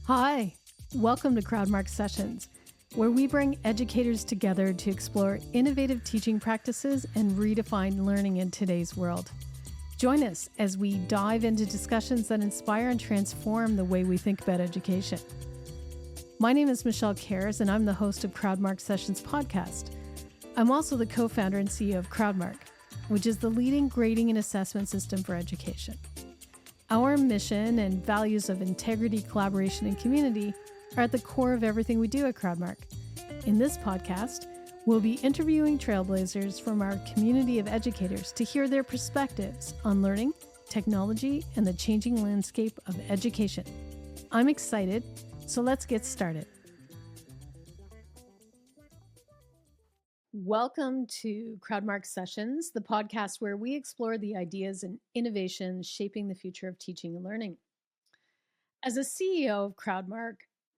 Hi, welcome to Crowdmark Sessions, where we bring educators together to explore innovative teaching practices and redefine learning in today's world. Join us as we dive into discussions that inspire and transform the way we think about education. My name is Michelle Caers, and I'm the host of Crowdmark Sessions podcast. I'm also the co-founder and CEO of Crowdmark, which is the leading grading and assessment system for education. Our mission and values of integrity, collaboration, and community are at the core of everything we do at Crowdmark. In this podcast, we'll be interviewing trailblazers from our community of educators to hear their perspectives on learning, technology, and the changing landscape of education. I'm excited, so let's get started. Welcome to Crowdmark Sessions, the podcast where we explore the ideas and innovations shaping the future of teaching and learning. As a CEO of Crowdmark,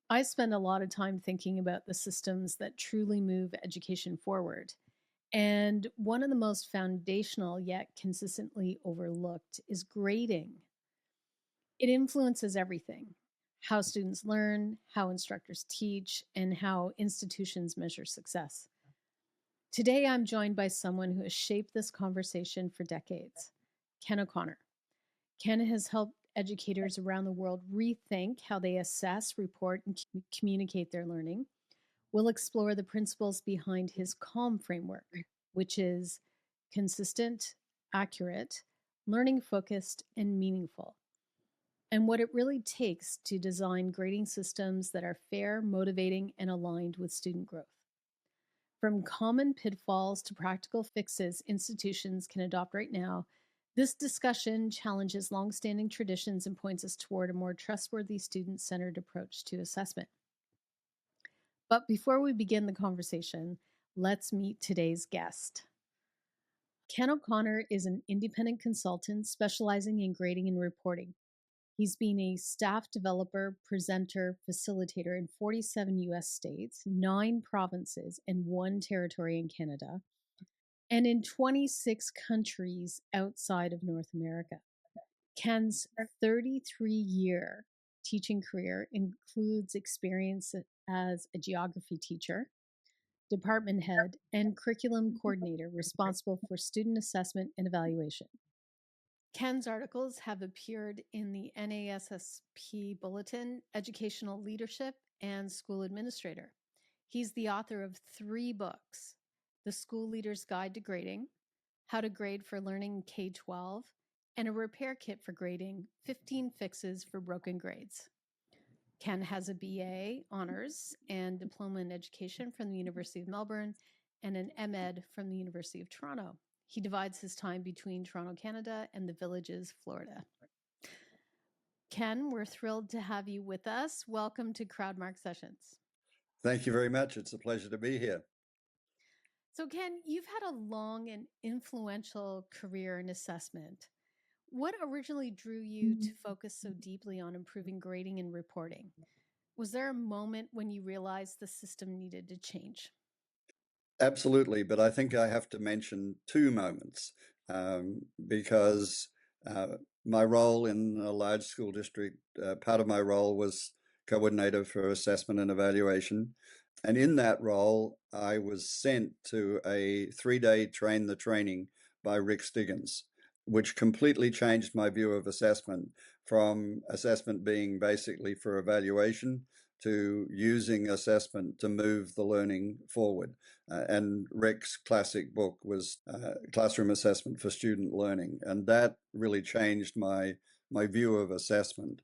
I spend a lot of time thinking about the systems that truly move education forward. And one of the most foundational yet consistently overlooked is grading. It influences everything: how students learn, how instructors teach, and how institutions measure success. Today, I'm joined by someone who has shaped this conversation for decades, Ken O'Connor. Ken has helped educators around the world rethink how they assess, report, and communicate their learning. We'll explore the principles behind his CALM framework, which is consistent, accurate, learning focused, and meaningful, and what it really takes to design grading systems that are fair, motivating, and aligned with student growth. From common pitfalls to practical fixes institutions can adopt right now, this discussion challenges longstanding traditions and points us toward a more trustworthy, student-centered approach to assessment. But before we begin the conversation, let's meet today's guest. Ken O'Connor is an independent consultant specializing in grading and reporting. He's been a staff developer, presenter, facilitator in 47 US states, 9 provinces, and 1 territory in Canada, and in 26 countries outside of North America. Ken's 33-year teaching career includes experience as a geography teacher, department head, and curriculum coordinator responsible for student assessment and evaluation. Ken's articles have appeared in the NASSP Bulletin, Educational Leadership, and School Administrator. He's the author of 3 books: The School Leader's Guide to Grading, How to Grade for Learning K-12, and a repair kit for grading, 15 fixes for broken grades. Ken has a BA Honors and Diploma in Education from the University of Melbourne and an MEd from the University of Toronto. He divides his time between Toronto, Canada, and the Villages, Florida. Ken, we're thrilled to have you with us. Welcome to Crowdmark Sessions. Thank you very much. It's a pleasure to be here. So, Ken, you've had a long and influential career in assessment. What originally drew you to focus so deeply on improving grading and reporting? Was there a moment when you realized the system needed to change? Absolutely, but I think I have to mention 2 moments because my role in a large school district, part of my role was coordinator for assessment and evaluation. And in that role, I was sent to a 3-day train the training by Rick Stiggins, which completely changed my view of assessment, from assessment being basically for evaluation to using assessment to move the learning forward. And Rick's classic book was Classroom Assessment for Student Learning. And that really changed my view of assessment.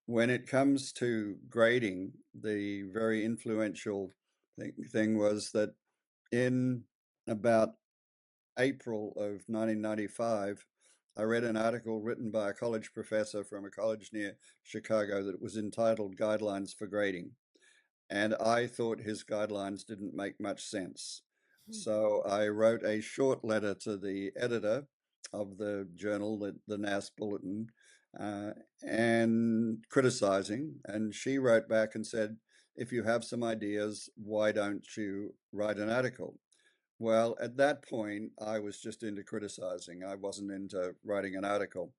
When it comes to grading, the very influential thing was that in about April of 1995, I read an article written by a college professor from a college near Chicago that was entitled Guidelines for Grading. And I thought his guidelines didn't make much sense. So I wrote a short letter to the editor of the journal, the NAS Bulletin, and criticizing. And she wrote back and said, if you have some ideas, why don't you write an article? Well, at that point, I was just into criticizing. I wasn't into writing an article.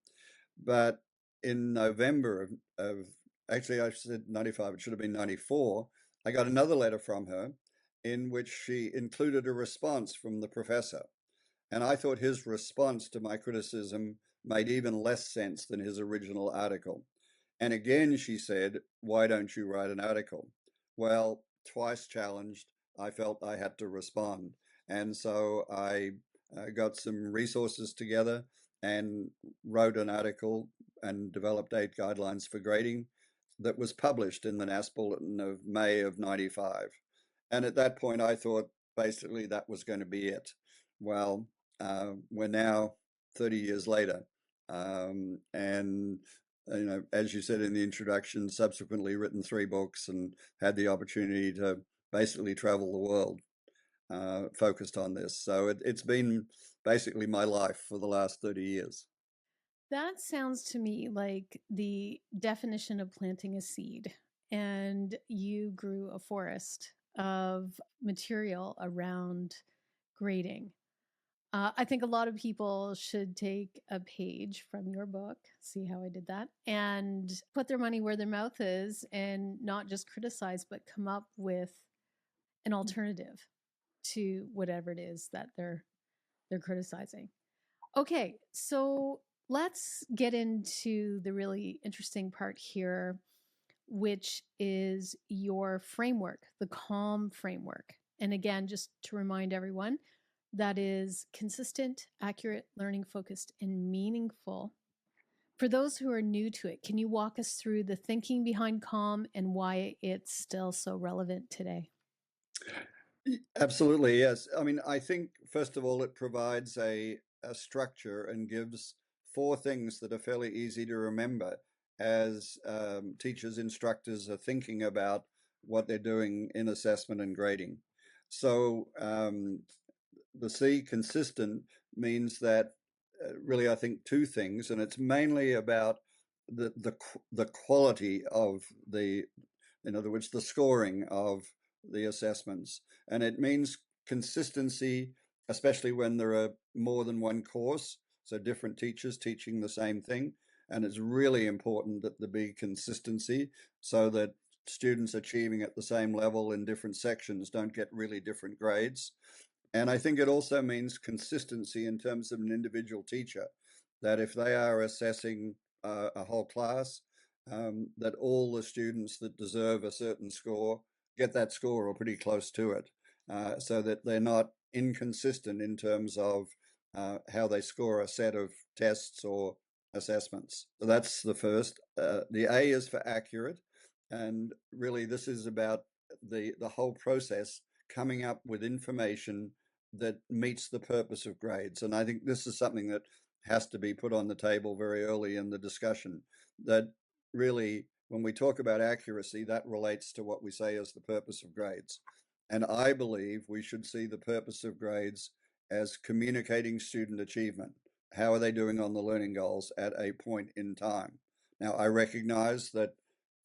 But in November of actually I said 95, it should have been 94, I got another letter from her in which she included a response from the professor. And I thought his response to my criticism made even less sense than his original article. And again, she said, "Why don't you write an article?" Well, twice challenged, I felt I had to respond. And so I got some resources together and wrote an article and developed 8 guidelines for grading that was published in the NAS Bulletin of May of 95. And at that point, I thought basically that was going to be it. Well, we're now 30 years later. And as you said in the introduction, subsequently written 3 books and had the opportunity to basically travel the world focused on this. So it's been basically my life for the last 30 years. That sounds to me like the definition of planting a seed, and you grew a forest of material around grading. I think a lot of people should take a page from your book, see how I did that, and put their money where their mouth is and not just criticize, but come up with an alternative to whatever it is that they're criticizing. Okay, so let's get into the really interesting part here, which is your framework, the CALM framework. And again, just to remind everyone, that is consistent, accurate, learning focused, and meaningful. For those who are new to it, can you walk us through the thinking behind CALM and why it's still so relevant today? Absolutely, yes. I mean, I think, first of all, it provides a structure and gives 4 things that are fairly easy to remember as teachers, instructors are thinking about what they're doing in assessment and grading. So the C, consistent, means that really I think 2 things, and it's mainly about the quality of the, in other words, the scoring of the assessments. And it means consistency, especially when there are more than one course, so different teachers teaching the same thing. And it's really important that there be consistency so that students achieving at the same level in different sections don't get really different grades. And I think it also means consistency in terms of an individual teacher, that if they are assessing a whole class, that all the students that deserve a certain score get that score or pretty close to it, so that they're not inconsistent in terms of how they score a set of tests or assessments. So that's the first. The A is for accurate, and really this is about the whole process coming up with information that meets the purpose of grades. And I think this is something that has to be put on the table very early in the discussion, that really, when we talk about accuracy, that relates to what we say as the purpose of grades. And I believe we should see the purpose of grades as communicating student achievement. How are they doing on the learning goals at a point in time? Now, I recognize that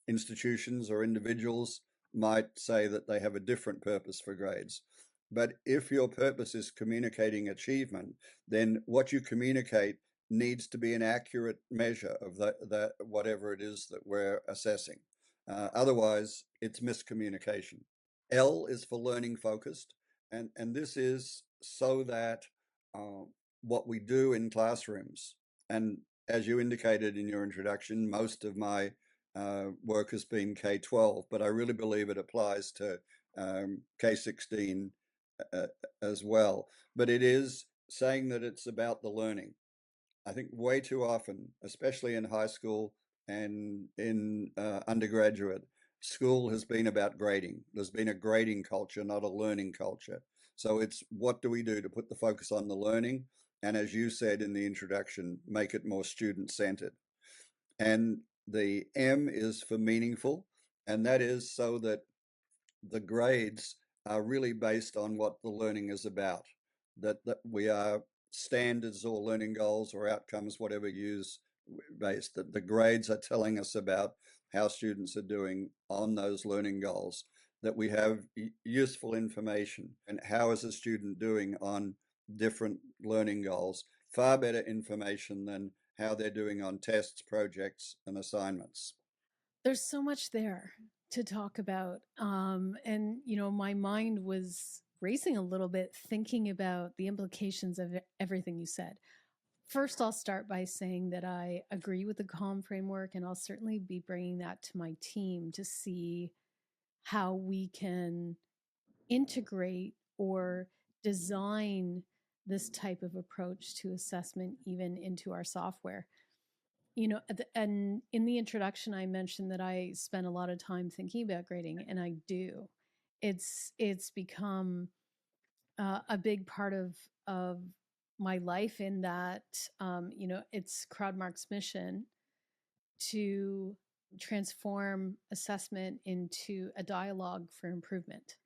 institutions or individuals might say that they have a different purpose for grades. But if your purpose is communicating achievement, then what you communicate needs to be an accurate measure of that whatever it is that we're assessing. Otherwise, it's miscommunication. L is for learning focused, and this is so that uh, what we do in classrooms, and as you indicated in your introduction, most of my work has been K-12, but I really believe it applies to K-16 uh, as well. But it is saying that it's about the learning. I think way too often, especially in high school and in undergraduate, school has been about grading. There's been a grading culture, not a learning culture. So it's what do we do to put the focus on the learning? And as you said in the introduction, make it more student centered. And the M is for meaningful, and that is so that the grades are really based on what the learning is about, that we are standards or learning goals or outcomes, whatever use based, that the grades are telling us about how students are doing on those learning goals, that we have useful information and how is a student doing on different learning goals, far better information than how they're doing on tests, projects, and assignments. There's so much there to talk about. And, my mind was racing a little bit thinking about the implications of everything you said. First, I'll start by saying that I agree with the calm framework, and I'll certainly be bringing that to my team to see how we can integrate or design this type of approach to assessment even into our software. And in the introduction, I mentioned that I spend a lot of time thinking about grading, and I do. It's become a big part of my life in that it's Crowdmark's mission to transform assessment into a dialogue for improvement.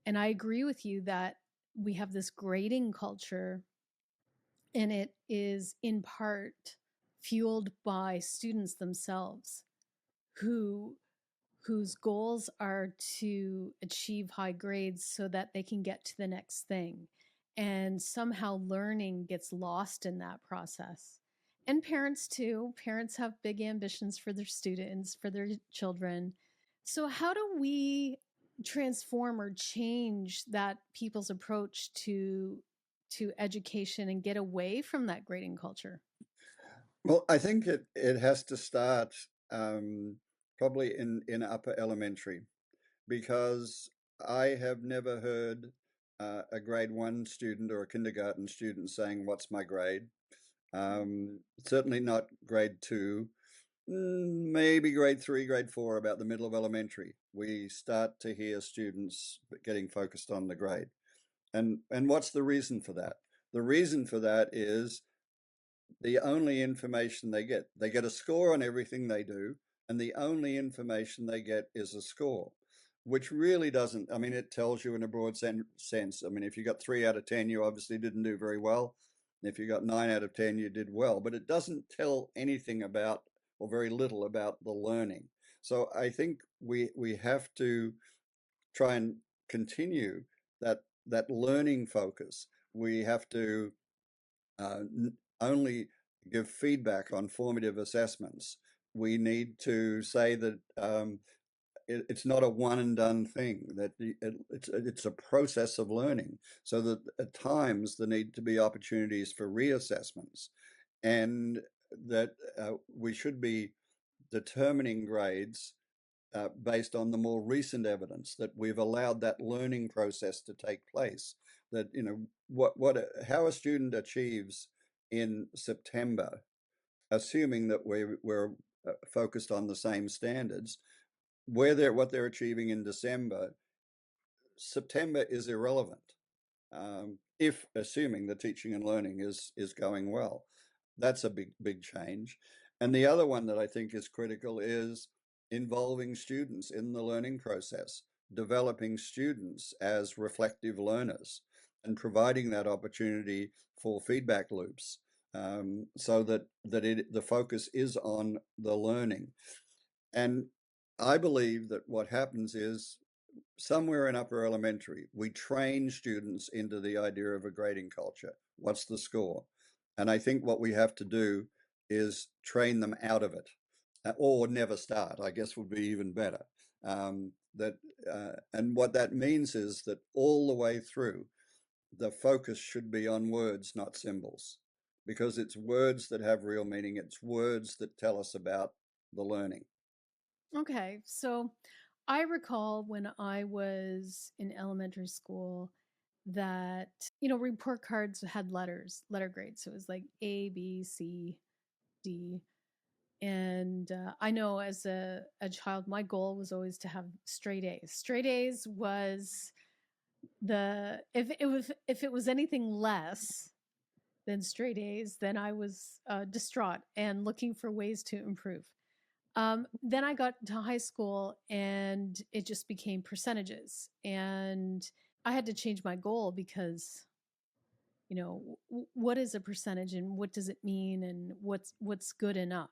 And I agree with you that we have this grading culture, and it is in part fueled by students themselves who whose goals are to achieve high grades so that they can get to the next thing. And somehow learning gets lost in that process. And parents too. Parents have big ambitions for their students, for their children. So how do we transform or change that people's approach to education and get away from that grading culture? Well, I think it has to start probably in upper elementary, because I have never heard a grade one student or a kindergarten student saying, "What's my grade?" Certainly not grade two, maybe grade three, grade four, about the middle of elementary. We start to hear students getting focused on the grade. And what's the reason for that? The reason for that is the only information they get a score on everything they do, and the only information they get is a score, which really doesn't, I mean, it tells you in a broad sense. I mean, if you got 3 out of 10, you obviously didn't do very well. If you got 9 out of 10, you did well, but it doesn't tell anything about, or very little about, the learning. So I think we have to try and continue that learning focus. We have to only give feedback on formative assessments. We need to say that it's not a one and done thing, that it's a process of learning, so that at times there need to be opportunities for reassessments, and that we should be determining grades based on the more recent evidence that we've allowed that learning process to take place. That, how a student achieves in September, assuming that we're focused on the same standards, what they're achieving in December, September is irrelevant. If assuming the teaching and learning is going well, that's a big change. And the other one that I think is critical is involving students in the learning process, developing students as reflective learners, and providing that opportunity for feedback loops, so that the focus is on the learning. And I believe that what happens is, somewhere in upper elementary, we train students into the idea of a grading culture. What's the score? And I think what we have to do is train them out of it, or never start, I guess, would be even better. And what that means is that all the way through, the focus should be on words, not symbols, because it's words that have real meaning. It's words that tell us about the learning. Okay, so I recall when I was in elementary school that, report cards had letter grades. So it was like A, B, C, D. And I know as a child, my goal was always to have straight A's. Straight A's was if it was anything less than straight A's, then I was distraught and looking for ways to improve. Then I got to high school and it just became percentages. And I had to change my goal because, what is a percentage and what does it mean and what's good enough?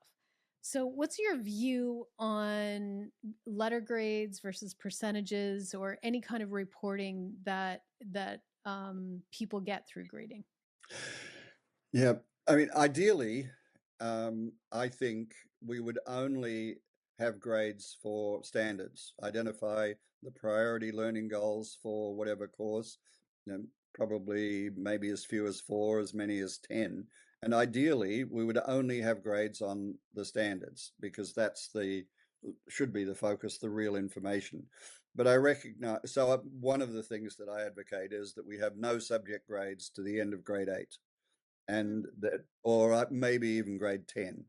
So, what's your view on letter grades versus percentages or any kind of reporting that people get through grading? Yeah, I mean, ideally, I think we would only have grades for standards, identify the priority learning goals for whatever course, probably maybe as few as 4, as many as 10. And ideally, we would only have grades on the standards because should be the focus, the real information. But I recognize, so one of the things that I advocate is that we have no subject grades to the end of grade 8 and that, or maybe even grade 10.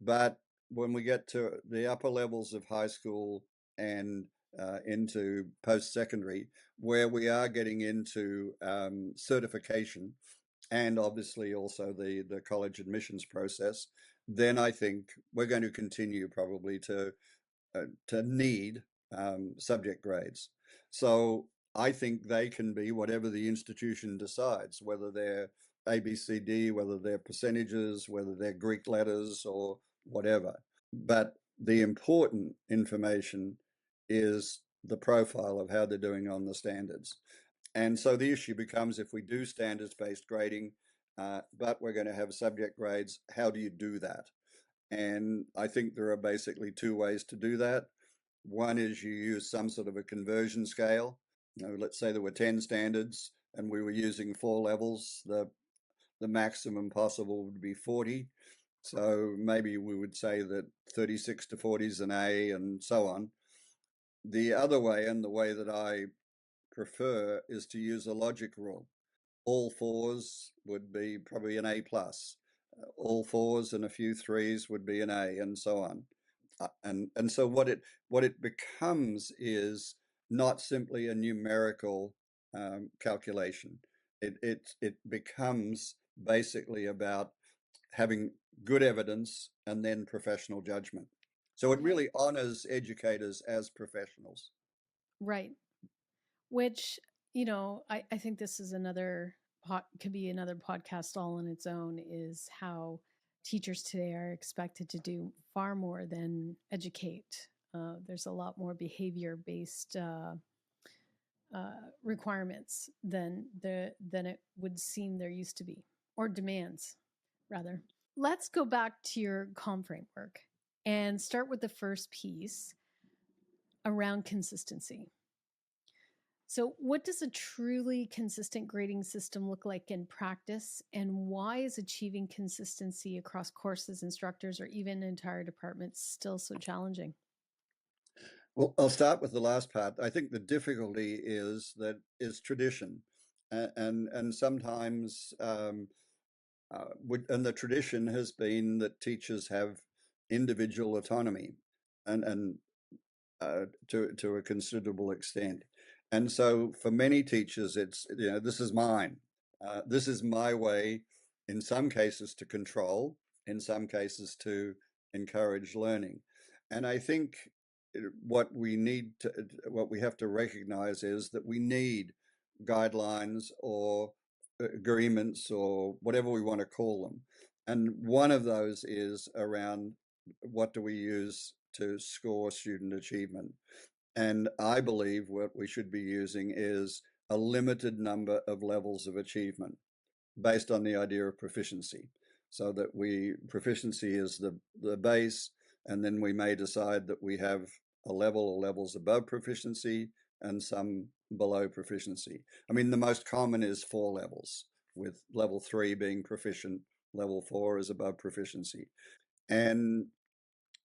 But when we get to the upper levels of high school and into post-secondary, where we are getting into certification and obviously also the college admissions process, then I think we're going to continue probably to need subject grades. So I think they can be whatever the institution decides, whether they're ABCD, whether they're percentages, whether they're Greek letters or whatever. But the important information is the profile of how they're doing on the standards. And so the issue becomes, if we do standards-based grading, but we're going to have subject grades, how do you do that? And I think there are basically 2 ways to do that. One is you use some sort of a conversion scale. Let's say there were 10 standards and we were using 4 levels. The maximum possible would be 40. So maybe we would say that 36 to 40 is an A and so on. The other way, and the way that I prefer, is to use a logic rule. All 4s would be probably an A plus. All 4s and a few 3s would be an A, and so on. And so what it becomes is not simply a numerical calculation. It becomes basically about having good evidence and then professional judgment. So it Right. really honors educators as professionals. Right. Which, I think this is could be another podcast all on its own, is how teachers today are expected to do far more than educate. There's a lot more behavior based requirements than it would seem there used to be, or demands rather. Let's go back to your COM framework and start with the first piece around consistency. So, what does a truly consistent grading system look like in practice? And why is achieving consistency across courses, instructors, or even entire departments still so challenging? Well, I'll start with the last part. I think the difficulty is tradition, and sometimes and the tradition has been that teachers have individual autonomy, and to a considerable extent. And so for many teachers, it's, this is mine. This is my way, in some cases to control, in some cases to encourage learning. And I think what we have to recognize is that we need guidelines or agreements or whatever we want to call them. And one of those is around what do we use to score student achievement. And I believe what we should be using is a limited number of levels of achievement based on the idea of proficiency. So that proficiency is the base, and then we may decide that we have a level or levels above proficiency and some below proficiency. I mean, the most common is 4 levels, with level 3 being proficient, level 4 is above proficiency. And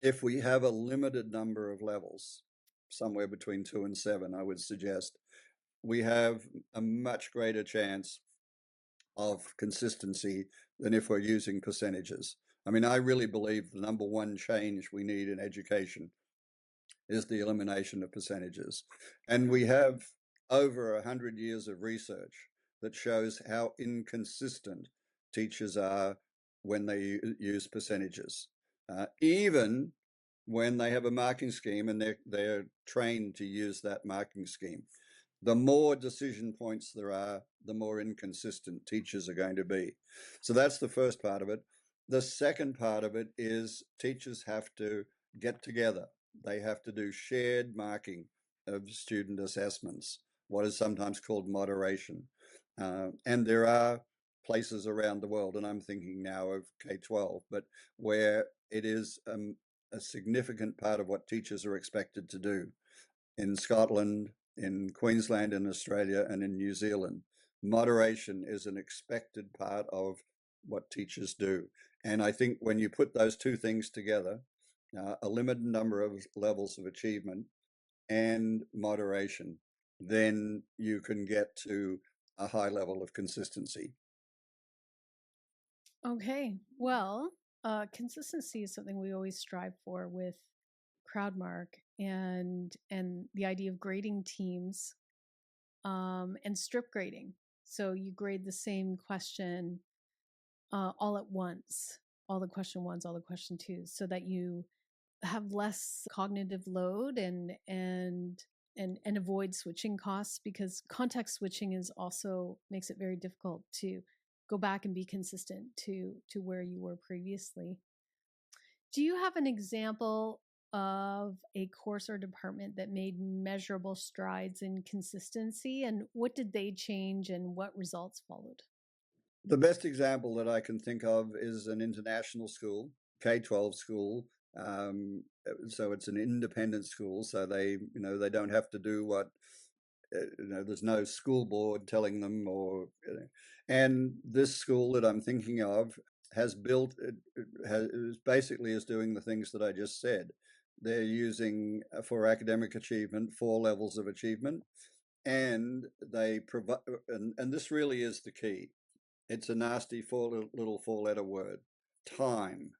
if we have a limited number of levels, somewhere between 2 and 7, I would suggest, we have a much greater chance of consistency than if we're using percentages. I mean, I really believe the number one change we need in education is the elimination of percentages. And we have over 100 years of research that shows how inconsistent teachers are when they use percentages. Even when they have a marking scheme and they're trained to use that marking scheme. The more decision points there are, the more inconsistent teachers are going to be. So that's the first part of it. The second part of it is teachers have to get together. They have to do shared marking of student assessments, what is sometimes called moderation. And there are places around the world, and I'm thinking now of K-12, but where it is a significant part of what teachers are expected to do. In Scotland, in Queensland, in Australia, and in New Zealand, moderation is an expected part of what teachers do. And I think when you put those two things together, a limited number of levels of achievement and moderation, then you can get to a high level of consistency. Okay, well, consistency is something we always strive for with Crowdmark, and the idea of grading teams, and strip grading. So you grade the same question all at once, all the question ones, all the question twos, so that you have less cognitive load and avoid switching costs, because context switching is also makes it very difficult to go back and be consistent to where you were previously. Do you have an example of a course or department that made measurable strides in consistency, and what did they change and what results followed? The best example that I can think of is an international school, K-12 school. So it's an independent school, so they don't have to do what, there's no school board telling them, and this school that I'm thinking of has built, basically is doing the things that I just said. They're using, for academic achievement, 4 levels of achievement, and they provide, and this really is the key. It's a nasty little 4-letter word: time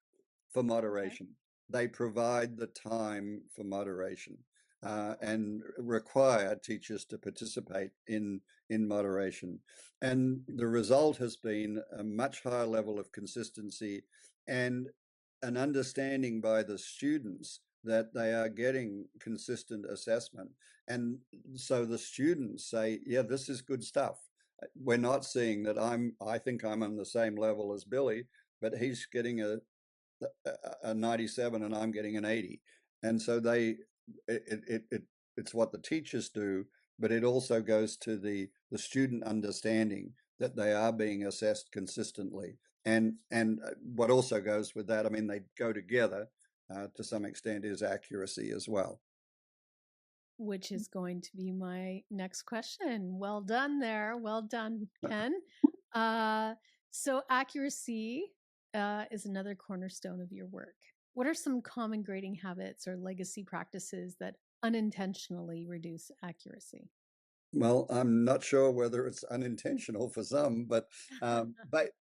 for Okay. moderation. They provide the time for moderation, and require teachers to participate in moderation. And the result has been a much higher level of consistency and an understanding by the students that they are getting consistent assessment. And so the students say, yeah, this is good stuff. We're not seeing that I think I'm on the same level as Billy, but he's getting a 97 and I'm getting an 80. And so it's what the teachers do, but it also goes to the student understanding that they are being assessed consistently. And what also goes with that, I mean, they go together to some extent, is accuracy as well. Which is going to be my next question. Well done there. Well done, Ken. Uh, so, accuracy is another cornerstone of your work. What are some common grading habits or legacy practices that unintentionally reduce accuracy? Well, I'm not sure whether it's unintentional for some, but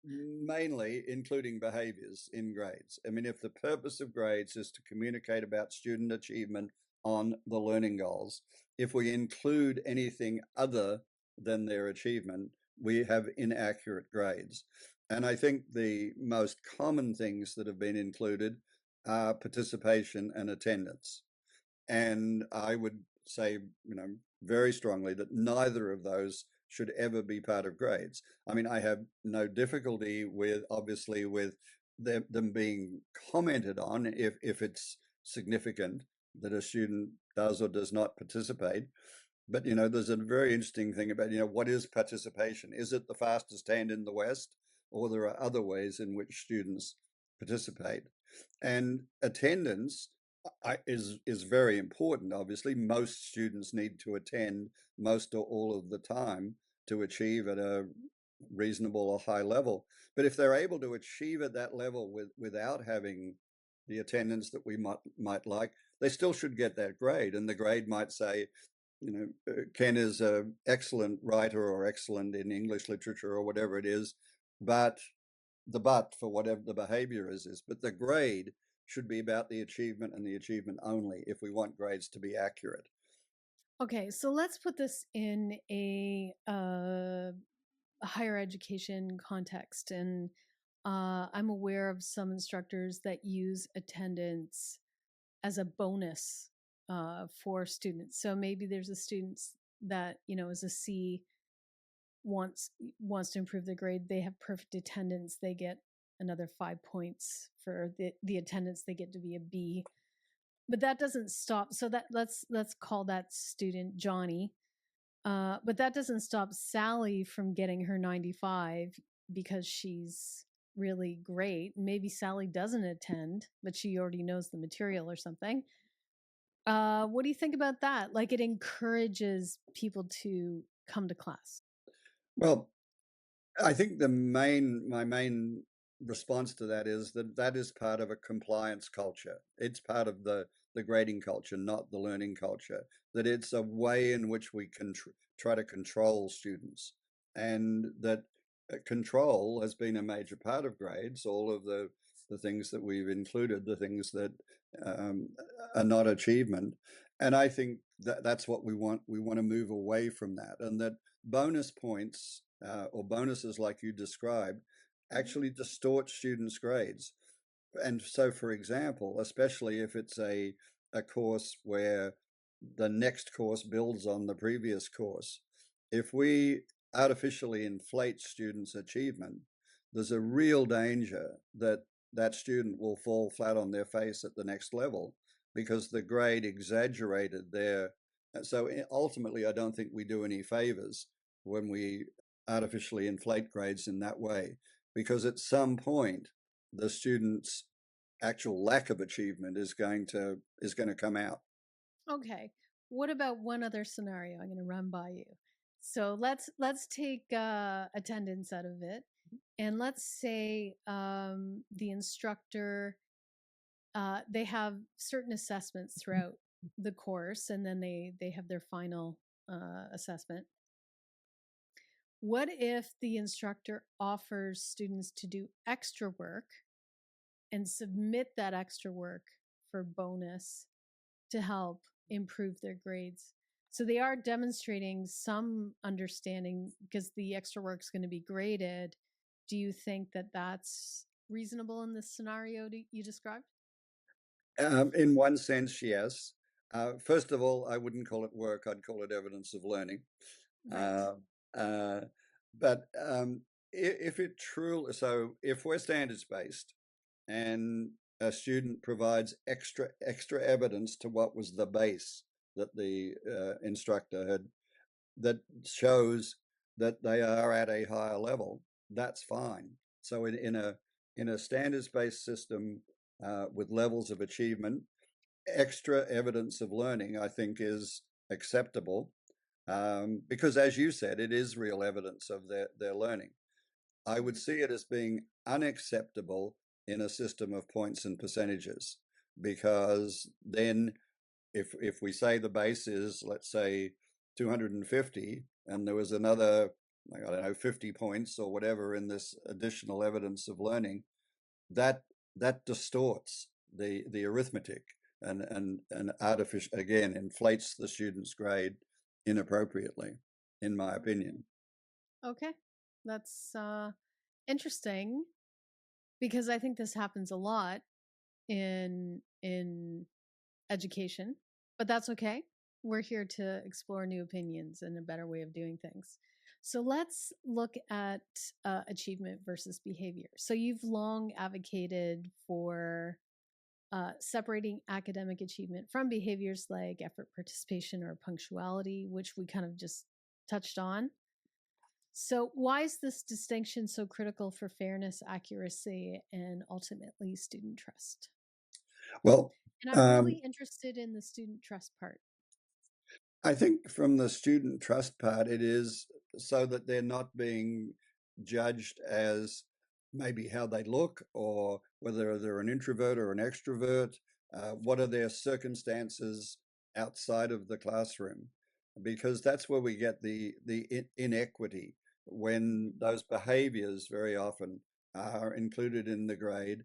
mainly including behaviors in grades. I mean, if the purpose of grades is to communicate about student achievement on the learning goals, if we include anything other than their achievement, we have inaccurate grades. And I think the most common things that have been included are participation and attendance. And I would say, very strongly that neither of those should ever be part of grades. I mean, I have no difficulty with, obviously, with them being commented on if it's significant that a student does or does not participate. But, there's a very interesting thing about, what is participation? Is it the fastest hand in the West, or there are other ways in which students participate? And attendance is very important. Obviously, most students need to attend most or all of the time to achieve at a reasonable or high level. But if they're able to achieve at that level without having the attendance that we might like, they still should get that grade. And the grade might say, Ken is an excellent writer or excellent in English literature or whatever it is, but for whatever the behavior is, but the grade should be about the achievement and the achievement only if we want grades to be accurate. Okay, so let's put this in a higher education context. And I'm aware of some instructors that use attendance as a bonus for students. So maybe there's a student that is a C, wants to improve their grade. They have perfect attendance. They get another 5 points for the attendance. They get to be a B. But that doesn't stop. So that let's call that student Johnny. But that doesn't stop Sally from getting her 95 because she's really great. Maybe Sally doesn't attend, but she already knows the material or something. What do you think about that? Like, it encourages people to come to class. Well, I think my main response to that is that that is part of a compliance culture. It's part of the grading culture, not the learning culture. That it's a way in which we can try to control students, and that control has been a major part of grades. All of the things that we've included, the things that um, are not achievement, and I think that that's what we want. We want to move away from that, and that bonus points or bonuses like you described Mhm. actually distort students' grades. And so, for example, especially if it's a course where the next course builds on the previous course, if we artificially inflate students' achievement, there's a real danger that that student will fall flat on their face at the next level because the grade exaggerated their. So ultimately, I don't think we do any favors when we artificially inflate grades in that way, because at some point the student's actual lack of achievement is going to come out. Okay. What about one other scenario I'm going to run by you? So let's take attendance out of it, and let's say the instructor they have certain assessments throughout the course, and then they have their final assessment. What if the instructor offers students to do extra work and submit that extra work for bonus to help improve their grades? So they are demonstrating some understanding because the extra work is going to be graded. Do you think that that's reasonable in this scenario you described? In one sense, yes. First of all, I wouldn't call it work, I'd call it evidence of learning. Right. Uh, uh, but if it truly, so if we're standards based and a student provides extra evidence to what was the base that the instructor had, that shows that they are at a higher level, that's fine. So in a standards based system with levels of achievement, extra evidence of learning, I think, is acceptable, because, as you said, it is real evidence of their learning. I would Mhm. see it as being unacceptable in a system of points and percentages, because then if we say the base is, let's say, 250, and there was another, I don't know, 50 points or whatever in this additional evidence of learning, that that distorts the arithmetic, and artificial again inflates the student's grade inappropriately, in my opinion. Okay. That's interesting because I think this happens a lot in education, but that's okay. We're here to explore new opinions and a better way of doing things. So let's look at achievement versus behavior. So you've long advocated for separating academic achievement from behaviors like effort, participation, or punctuality, which we kind of just touched on. So, why is this distinction so critical for fairness, accuracy, and ultimately student trust? Well, And I'm really um, interested in the student trust part. I think from the student trust part, it is so that they're not being judged as maybe how they look, or whether they're an introvert or an extrovert. What are their circumstances outside of the classroom? Because that's where we get the inequity, when those behaviors very often are included in the grade.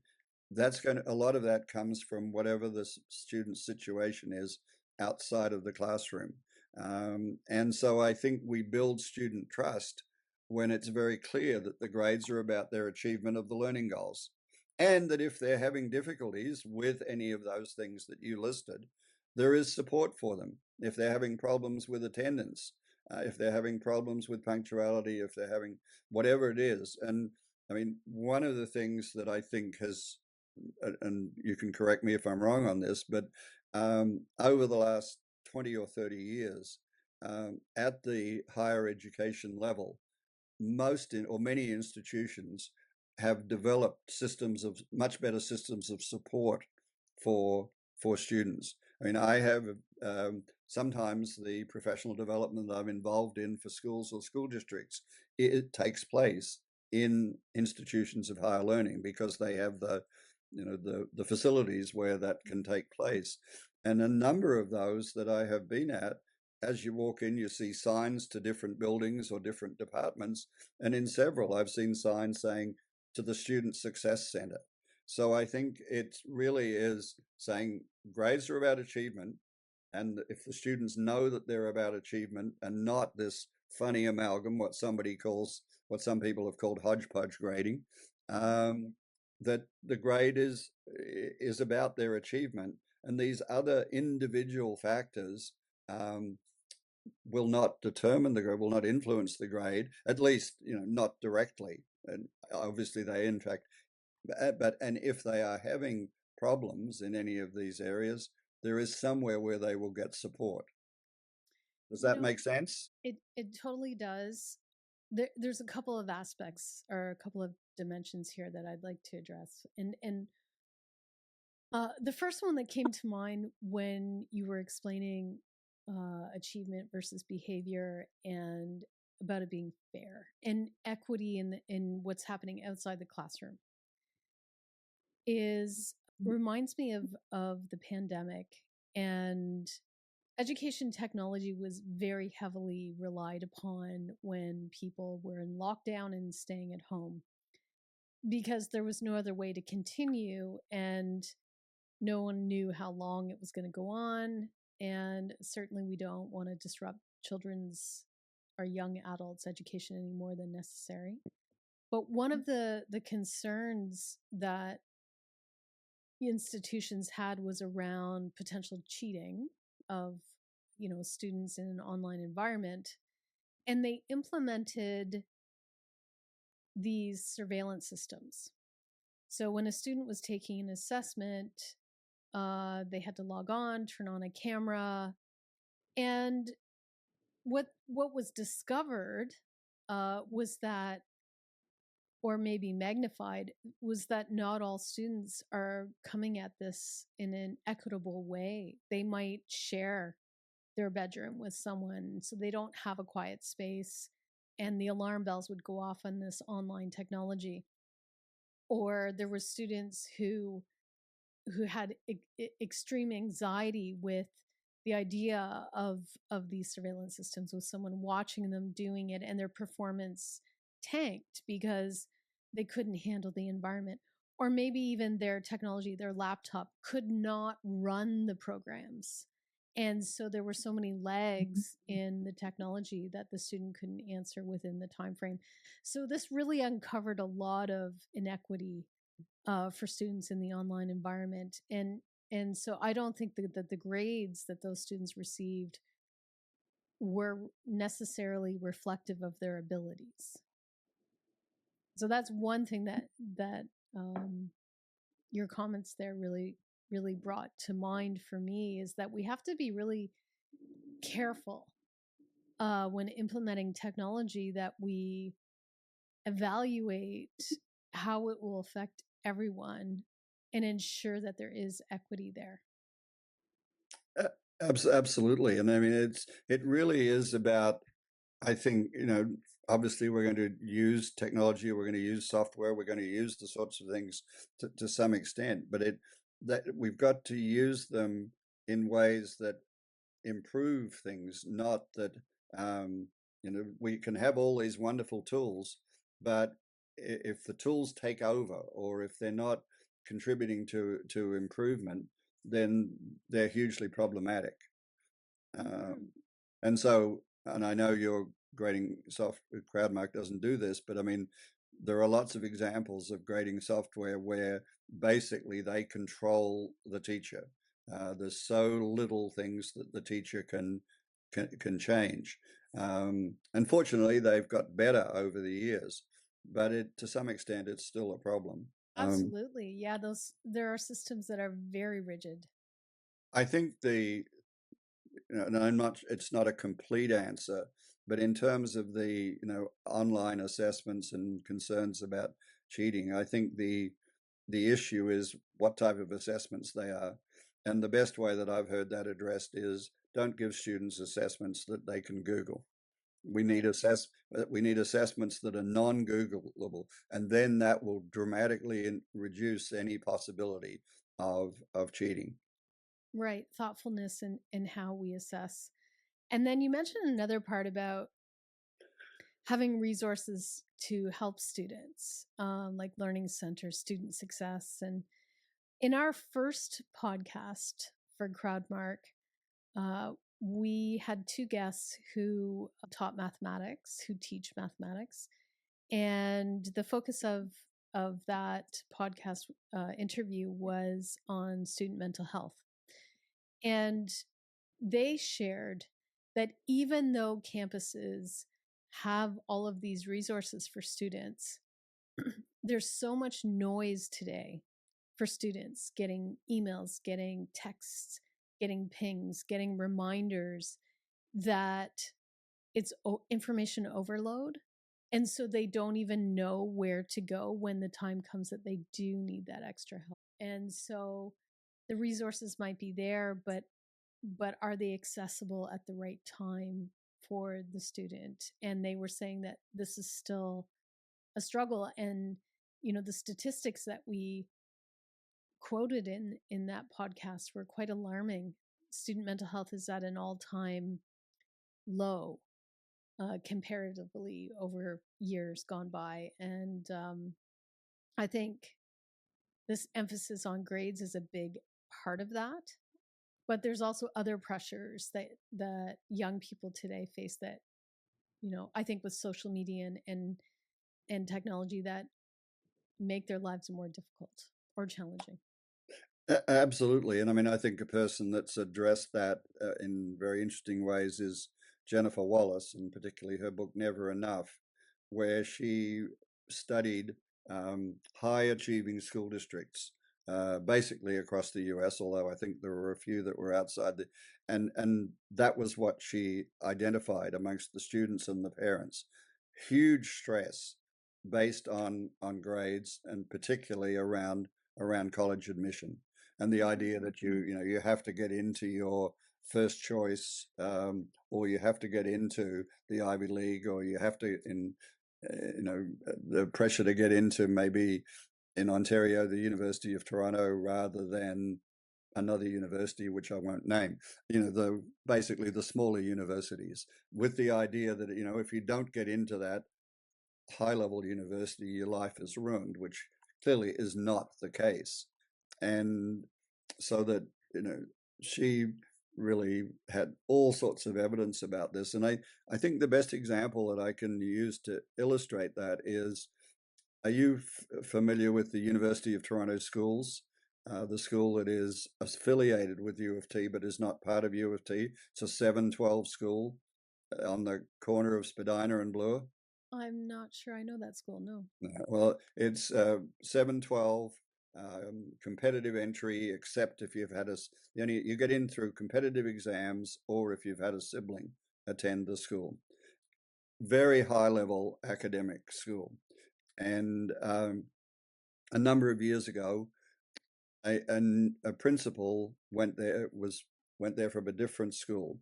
That's going to, a lot of that comes from whatever the student's situation is outside of the classroom. And so I think we build student trust when it's very clear that the grades are about their achievement of the learning goals. And that if they're having difficulties with any of those things that you listed, there is support for them. If they're having problems with attendance, if they're having problems with punctuality, if they're having whatever it is. And I mean, one of the things that I think has, and you can correct me if I'm wrong on this, but over the last 20 or 30 years, at the higher education level, most or many institutions have developed much better systems of support for students. I mean, I have sometimes the professional development that I'm involved in for schools or school districts, it takes place in institutions of higher learning because they have the facilities where that can take place. And a number of those that I have been at, as you walk in, you see signs to different buildings or different departments. And in several, I've seen signs saying to the Student Success Center. So I think it really is saying grades are about achievement. And if the students know that they're about achievement and not this funny amalgam, what some people have called hodgepodge grading, that the grade is about their achievement, and these other individual factors will not determine the grade, will not influence the grade, at least not directly. And obviously they impact, and if they are having problems in any of these areas, there is somewhere where they will get support. Does that make sense? It totally does. There's a couple of aspects or a couple of dimensions here that I'd like to address. And the first one that came to mind when you were explaining achievement versus behavior and about it being fair and equity in what's happening outside the classroom reminds me of the pandemic. And education technology was very heavily relied upon when people were in lockdown and staying at home because there was no other way to continue, and no one knew how long it was going to go on. And certainly we don't want to disrupt children's or young adults' education any more than necessary. But one of the concerns that institutions had was around potential cheating of students in an online environment, and they implemented these surveillance systems. So when a student was taking an assessment, they had to log on, turn on a camera, and what was discovered was that, or maybe magnified, was that not all students are coming at this in an equitable way. They might share their bedroom with someone, so they don't have a quiet space, and the alarm bells would go off on this online technology. Or there were students who had extreme anxiety with the idea of these surveillance systems, with someone watching them doing it, and their performance tanked because they couldn't handle the environment. Or maybe even their technology, their laptop, could not run the programs, and so there were so many lags in the technology that the student couldn't answer within the time frame. So this really uncovered a lot of inequity for students in the online environment. And so I don't think that the grades that those students received were necessarily reflective of their abilities. So that's one thing that your comments there really brought to mind for me, is that we have to be really careful when implementing technology, that we evaluate how it will affect everyone and ensure that there is equity there. Absolutely. And I mean, it really is about, I think, obviously we're going to use technology, we're going to use software, we're going to use the sorts of things to some extent, but that we've got to use them in ways that improve things, not that, we can have all these wonderful tools, but if the tools take over, or if they're not contributing to improvement, then they're hugely problematic. And so, and I know your grading software, Crowdmark, doesn't do this, but I mean, there are lots of examples of grading software where basically they control the teacher. There's so little things that the teacher can change. Unfortunately, they've got better over the years, but to some extent, it's still a problem. Absolutely. Yeah, there are systems that are very rigid. I think and it's not a complete answer, but in terms of the, online assessments and concerns about cheating. I think the issue is what type of assessments they are. And the best way that I've heard that addressed is don't give students assessments that they can Google. We need assessments that are non-Googleable, and then that will dramatically reduce any possibility of cheating. Right. Thoughtfulness in how we assess. And then you mentioned another part about having resources to help students, like learning centers, student success. And in our first podcast for Crowdmark, we had two guests who taught mathematics, who teach mathematics, and the focus of that podcast interview was on student mental health. And they shared that even though campuses have all of these resources for students, there's so much noise today for students getting emails, getting texts, getting pings, getting reminders, that it's information overload. And so they don't even know where to go when the time comes that they do need that extra help. And so the resources might be there, but are they accessible at the right time for the student? And they were saying that this is still a struggle. And the statistics that we quoted in that podcast were quite alarming. Student mental health is at an all-time low, comparatively, over years gone by. And I think this emphasis on grades is a big part of that. But there's also other pressures that young people today face that, I think with social media and technology, that make their lives more difficult or challenging. Absolutely. And I mean, I think a person that's addressed that in very interesting ways is Jennifer Wallace, and particularly her book, Never Enough, where she studied high achieving school districts, basically across the US, although I think there were a few that were outside and that was what she identified amongst the students and the parents. Huge stress based on grades, and particularly around college admission, and the idea that you have to get into your first choice, or you have to get into the Ivy League, or you have to the pressure to get into, maybe in Ontario, the University of Toronto, rather than another university which I won't name, basically the smaller universities, with the idea that if you don't get into that high level university, your life is ruined, which clearly is not the case. And so that she really had all sorts of evidence about this. And I think the best example that I can use to illustrate that is, are you familiar with the University of Toronto schools? The school that is affiliated with U of T but is not part of U of T. It's a 712 school on the corner of Spadina and Bloor. I'm not sure I know that school. No. Well, it's 712, competitive entry, except if you've had you get in through competitive exams, or if you've had a sibling attend the school. Very high level academic school. And a number of years ago, a principal went there from a different school,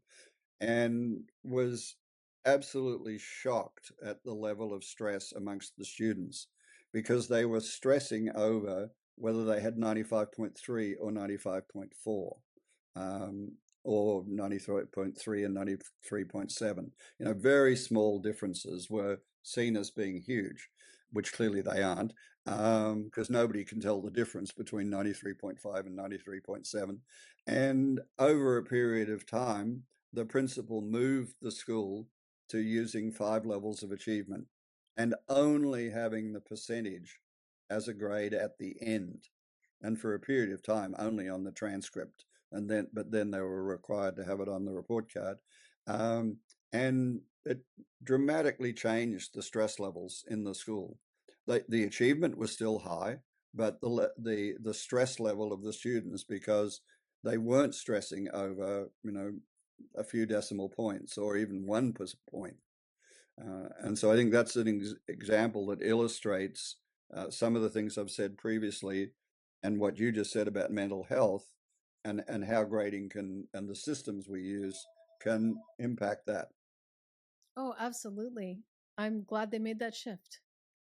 and was absolutely shocked at the level of stress amongst the students, because they were stressing over whether they had 95.3 or 95.4, or 93.3 and 93.7. Very small differences were seen as being huge, which clearly they aren't, because nobody can tell the difference between 93.5 and 93.7. And over a period of time, the principal moved the school to using 5 levels of achievement and only having the percentage as a grade at the end, and for a period of time only on the transcript, but then they were required to have it on the report card. And it dramatically changed the stress levels in the school. The achievement was still high, but the stress level of the students, because they weren't stressing over a few decimal points or even 1 point. And so I think that's an example that illustrates some of the things I've said previously and what you just said about mental health and how grading can and the systems we use can impact that. Oh, absolutely. I'm glad they made that shift.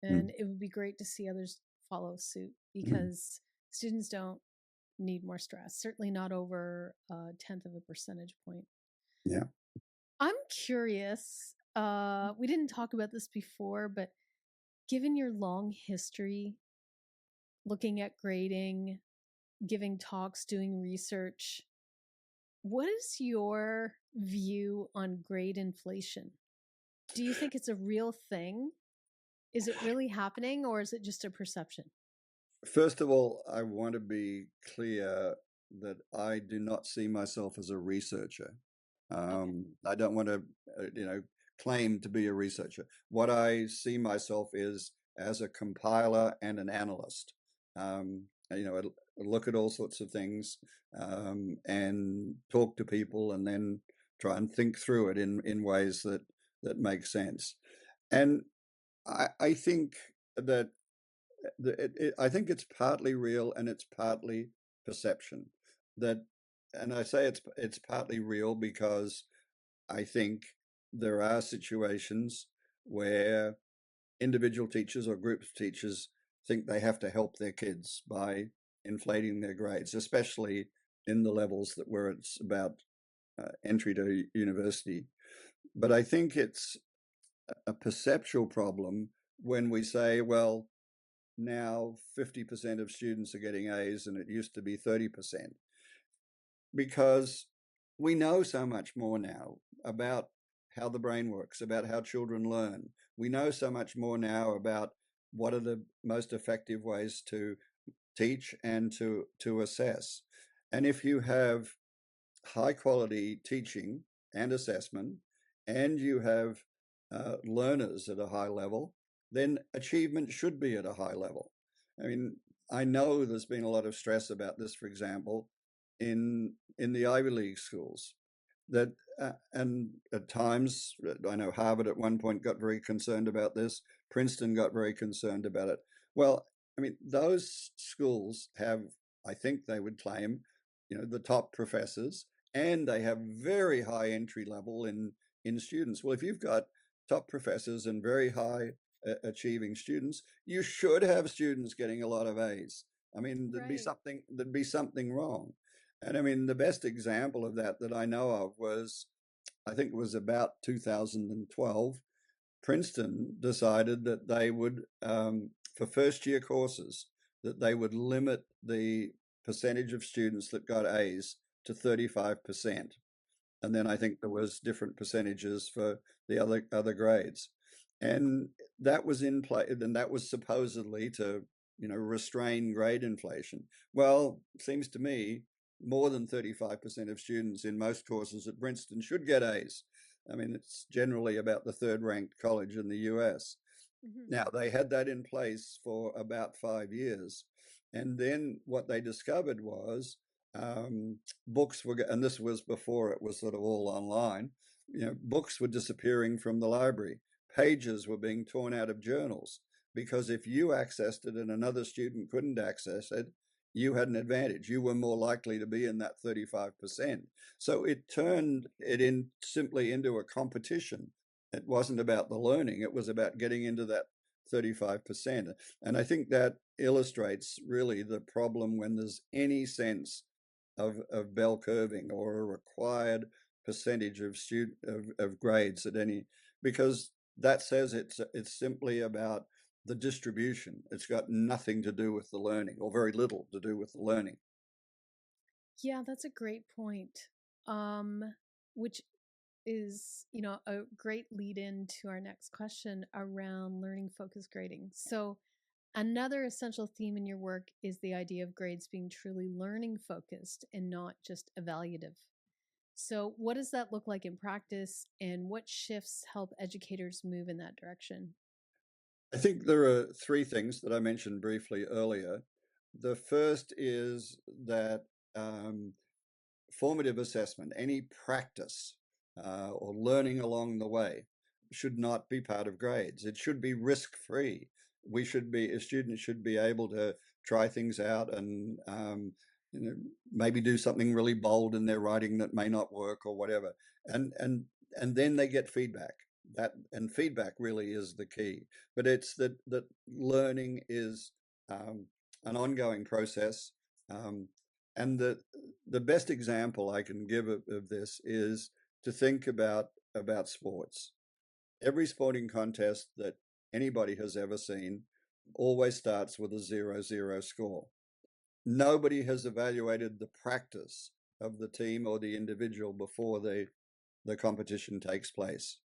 Mm. And it would be great to see others follow suit Mm. because students don't need more stress, certainly not over a tenth of a percentage point. Yeah. I'm curious. We didn't talk about this before, but given your long history looking at grading, giving talks, doing research, what is your view on grade inflation? Do you think it's a real thing? Is it really happening or is it just a perception? First of all, I want to be clear that I do not see myself as a researcher. Okay. I don't want to, claim to be a researcher. What I see myself is as a compiler and an analyst. I look at all sorts of things and talk to people, and then try and think through it in ways that make sense. And I think that I think it's partly real and it's partly perception. That, and I say it's partly real because I think there are situations where individual teachers or groups of teachers think they have to help their kids by inflating their grades, especially in the levels that where it's about entry to university. But I think it's a perceptual problem when we say, well, now 50% of students are getting A's and it used to be 30%, because we know so much more now about how the brain works, about how children learn. We know so much more now about what are the most effective ways to teach and to assess. And if you have high quality teaching and assessment, and you have learners at a high level, then achievement should be at a high level. I mean, I know there's been a lot of stress about this, for example, in the Ivy League schools. That and at times, I know Harvard at one point got very concerned about this. Princeton got very concerned about it. Well, I mean, those schools have, I think they would claim, the top professors, and they have very high entry level in students. Well, if you've got top professors and very high achieving students, you should have students getting a lot of A's. I mean, Right. there'd be something wrong. And I mean, the best example of that I know of was, I think it was about 2012. Princeton decided that they would, for first year courses, that they would limit the percentage of students that got A's to 35%. And then I think there was different percentages for the other grades. And that was in play, and that was supposedly to, restrain grade inflation. Well, it seems to me more than 35% of students in most courses at Princeton should get A's. I mean, it's generally about the third ranked college in the US. Hmm. Now, they had that in place for about 5 years. And then what they discovered was books were, and this was before it was sort of all online, books were disappearing from the library. Pages were being torn out of journals because if you accessed it and another student couldn't access it, you had an advantage. You were more likely to be in that 35%. So it turned it in simply into a competition. It wasn't about the learning, it was about getting into that 35%. And I think that illustrates really the problem when there's any sense of bell curving or a required percentage of of grades at any, because that says it's simply about the distribution. It's got nothing to do with the learning, or very little to do with the learning. Yeah, that's a great point. Which is, a great lead in to our next question around learning focused grading. So, another essential theme in your work is the idea of grades being truly learning focused and not just evaluative. So, what does that look like in practice, and what shifts help educators move in that direction? I think there are three things that I mentioned briefly earlier. The first is that formative assessment, any practice or learning along the way, should not be part of grades. It should be risk free. students should be able to try things out and maybe do something really bold in their writing that may not work or whatever, and then they get feedback. And feedback really is the key. But it's that learning is an ongoing process. And the best example I can give of this is to think about sports. Every sporting contest that anybody has ever seen always starts with a 0-0 score. Nobody has evaluated the practice of the team or the individual before the competition takes place.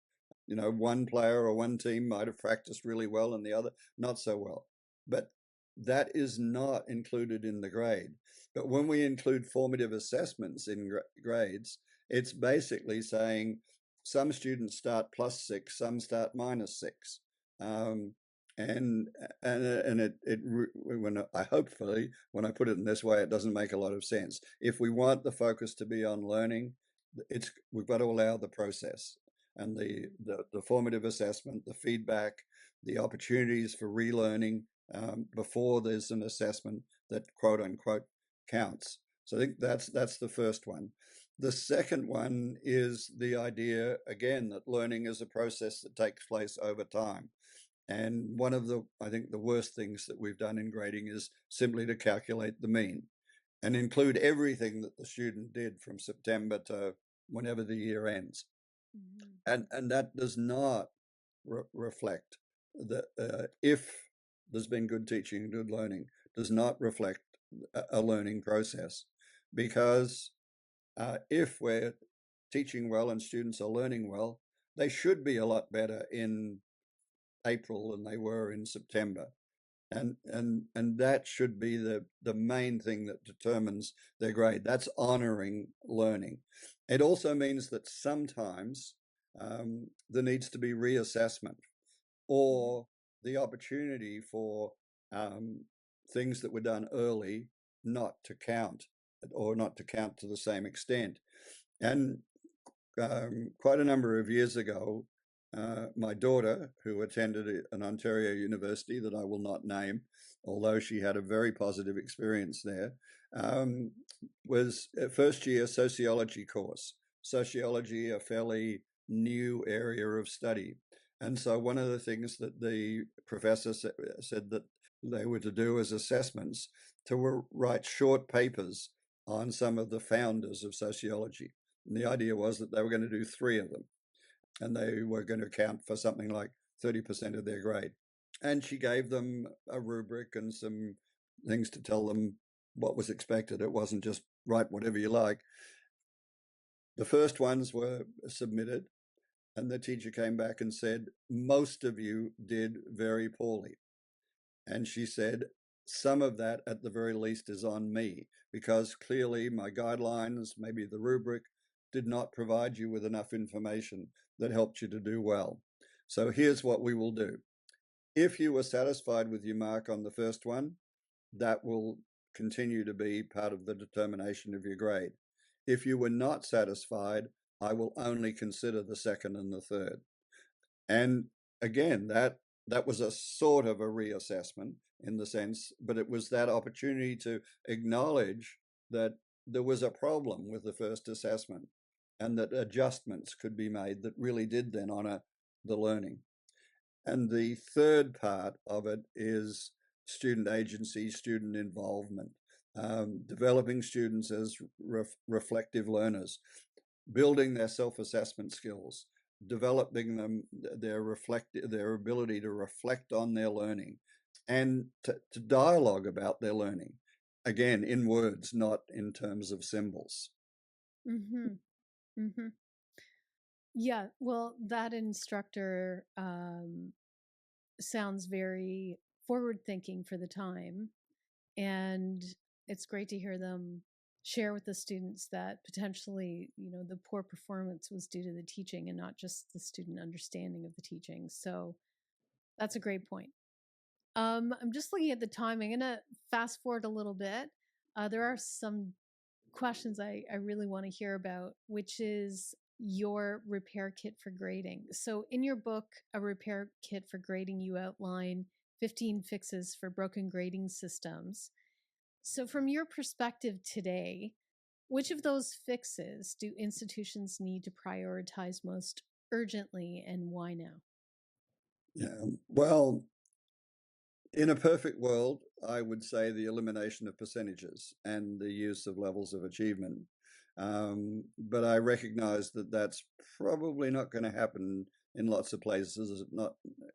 One player or one team might have practiced really well and the other not so well. But that is not included in the grade. But when we include formative assessments in grades, it's basically saying some students start +6, some start -6. Um, and when hopefully when I put it in this way, it doesn't make a lot of sense. If we want the focus to be on learning, we've got to allow the process and the formative assessment, the feedback, the opportunities for relearning before there's an assessment that quote unquote counts. So I think that's the first one. The second one is the idea, again, that learning is a process that takes place over time. And one of I think the worst things that we've done in grading is simply to calculate the mean and include everything that the student did from September to whenever the year ends. And that does not reflect that if there's been good teaching and good learning, does not reflect a learning process. Because if we're teaching well and students are learning well, they should be a lot better in April than they were in September. And that should be the main thing that determines their grade. That's honoring learning. It also means that sometimes there needs to be reassessment or the opportunity for things that were done early not to count or not to count to the same extent. And quite a number of years ago, my daughter, who attended an Ontario university that I will not name, although she had a very positive experience there, was a first year sociology course. Sociology, a fairly new area of study. And so one of the things that the professor said that they were to do as assessments to write short papers on some of the founders of sociology. And the idea was that they were going to do 3 of them, and they were going to account for something like 30% of their grade. And she gave them a rubric and some things to tell them what was expected. It wasn't just write whatever you like. The first ones were submitted, and the teacher came back and said, most of you did very poorly. And she said, some of that at the very least is on me, because clearly my guidelines, maybe the rubric, did not provide you with enough information that helped you to do well. So here's what we will do. If you were satisfied with your mark on the first one, that will continue to be part of the determination of your grade. If you were not satisfied, I will only consider the second and the third. And again, that was a sort of a reassessment in the sense, but it was that opportunity to acknowledge that there was a problem with the first assessment and that adjustments could be made that really did then honor the learning. And the third part of it is student agency, student involvement, developing students as reflective learners, building their self-assessment skills, developing their ability to reflect on their learning and to dialogue about their learning, again, in words, not in terms of symbols. Mm-hmm. Mm-hmm. Yeah, well, that instructor sounds very forward thinking for the time. And it's great to hear them share with the students that potentially, the poor performance was due to the teaching and not just the student understanding of the teaching. So that's a great point. I'm just looking at the time. I'm going to fast forward a little bit. There are some questions I really want to hear about, which is your repair kit for grading. So in your book, A Repair Kit for Grading, you outline 15 fixes for broken grading systems. So, from your perspective today, which of those fixes do institutions need to prioritize most urgently, and why now? Yeah. Well, in a perfect world, I would say the elimination of percentages and the use of levels of achievement. But I recognize that that's probably not going to happen in lots of places, not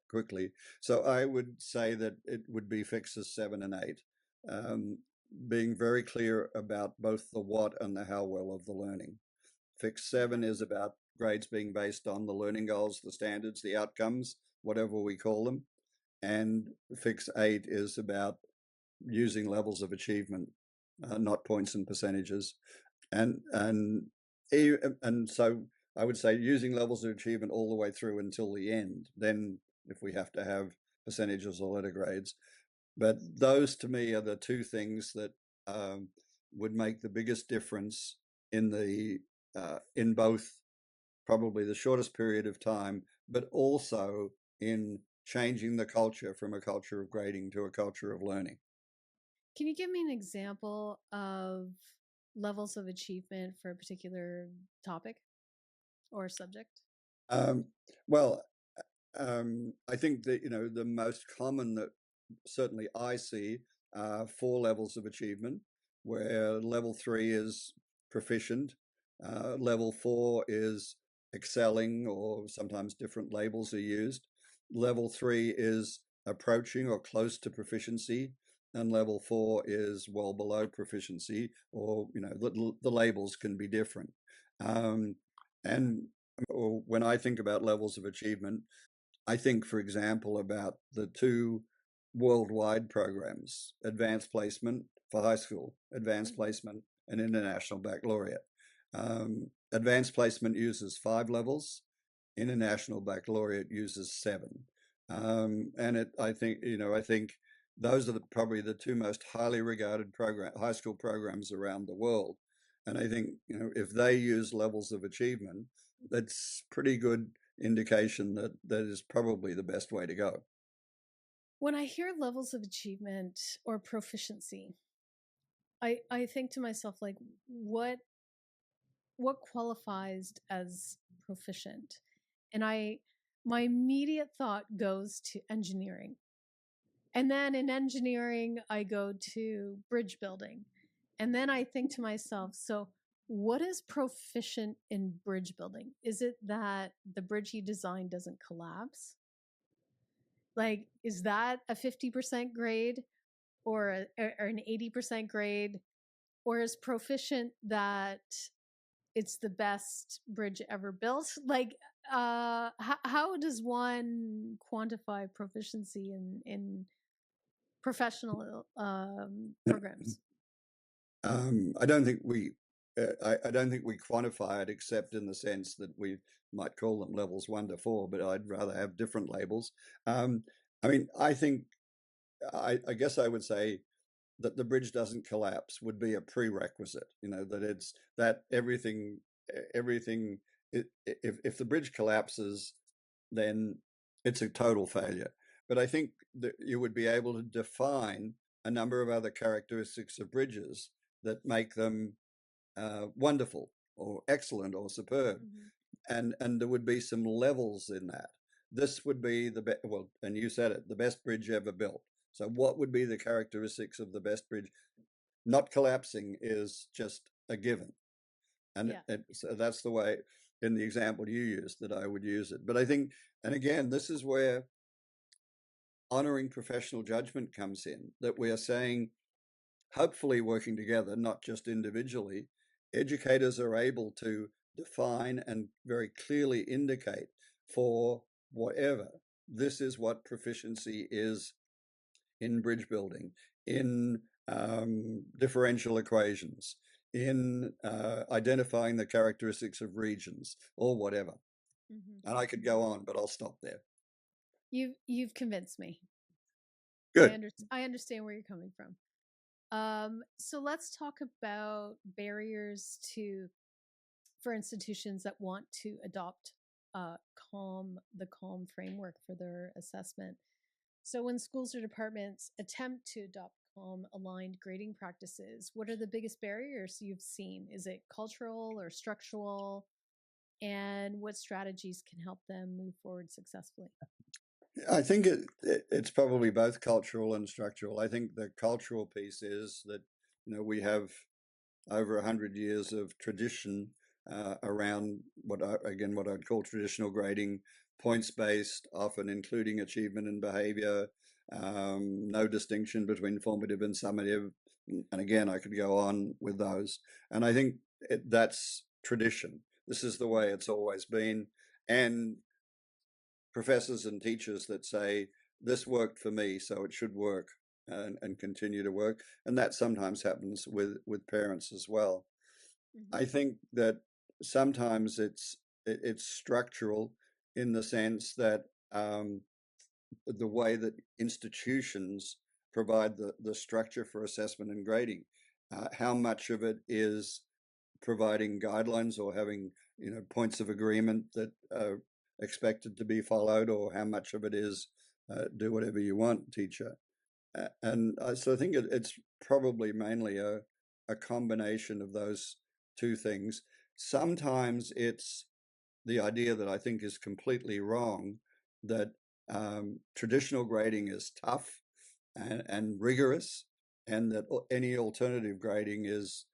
quickly. So I would say that it would be fixes 7 and 8, being very clear about both the what and the how well of the learning. Fix 7 is about grades being based on the learning goals, the standards, the outcomes, whatever we call them. And fix 8 is about using levels of achievement, not points and percentages. And so I would say using levels of achievement all the way through until the end. Then, if we have to have percentages or letter grades, but those to me are the two things that would make the biggest difference in the in both probably the shortest period of time, but also in changing the culture from a culture of grading to a culture of learning. Can you give me an example of levels of achievement for a particular topic or subject? Um, well, I think that the most common that certainly I see 4 levels of achievement, where level 3 is proficient, level 4 is excelling, or sometimes different labels are used. Level 3 is approaching or close to proficiency, and level 4 is well below proficiency, or the labels can be different. And when I think about levels of achievement, I think, for example, about the 2 worldwide programs: advanced placement for high school, advanced Mhm. placement, and international baccalaureate. Advanced placement uses 5 levels, international baccalaureate uses 7. And I think those are probably the 2 most highly regarded high school programs around the world. And I think, if they use levels of achievement, that's pretty good indication that that is probably the best way to go. When I hear levels of achievement or proficiency, I think to myself, like, what qualifies as proficient? And my immediate thought goes to engineering. And then in engineering, I go to bridge building. And then I think to myself, so what is proficient in bridge building? Is it that the bridge you design doesn't collapse? Like, is that a 50% grade or an 80% grade? Or is proficient that it's the best bridge ever built? Like, how does one quantify proficiency in professional programs? I don't think I don't think we quantify it, except in the sense that we might call them levels 1 to 4, but I'd rather have different labels. Um, I mean, I guess I would say that the bridge doesn't collapse would be a prerequisite. That it's that everything. If the bridge collapses, then it's a total failure. But I think that you would be able to define a number of other characteristics of bridges that make them wonderful or excellent or superb, Mm-hmm. and there would be some levels in that. This would be the best. Well, and you said it, the best bridge ever built. So, what would be the characteristics of the best bridge? Not collapsing is just a given, and Yeah. so that's the way, in the example you used, that I would use it. But I think, and again, this is where honoring professional judgment comes in. That we are saying, hopefully working together, not just individually, educators are able to define and very clearly indicate for whatever. This is what proficiency is in bridge building, in differential equations, in identifying the characteristics of regions, or whatever. Mm-hmm. And I could go on, but I'll stop there. You've convinced me. Good. I understand where you're coming from. So let's talk about barriers to for institutions that want to adopt calm the calm framework for their assessment. So when schools or departments attempt to adopt aligned grading practices, what are the biggest barriers you've seen? Is it cultural or structural? And what strategies can help them move forward successfully? I think it's probably both cultural and structural. I think the cultural piece is that we have over 100 years of tradition around what I'd call traditional grading, points based, often including achievement and behavior, no distinction between formative and summative, and again I could go on with those. And I think that's tradition. This is the way it's always been, and professors and teachers that say this worked for me, so it should work and continue to work. And that sometimes happens with parents as well. Mm-hmm. I think that sometimes it's structural in the sense that the way that institutions provide the structure for assessment and grading, how much of it is providing guidelines or having points of agreement that are expected to be followed, or how much of it is do whatever you want, teacher. And so I think it's probably mainly a combination of those two things. Sometimes it's the idea that I think is completely wrong, that traditional grading is tough and rigorous, and that any alternative grading is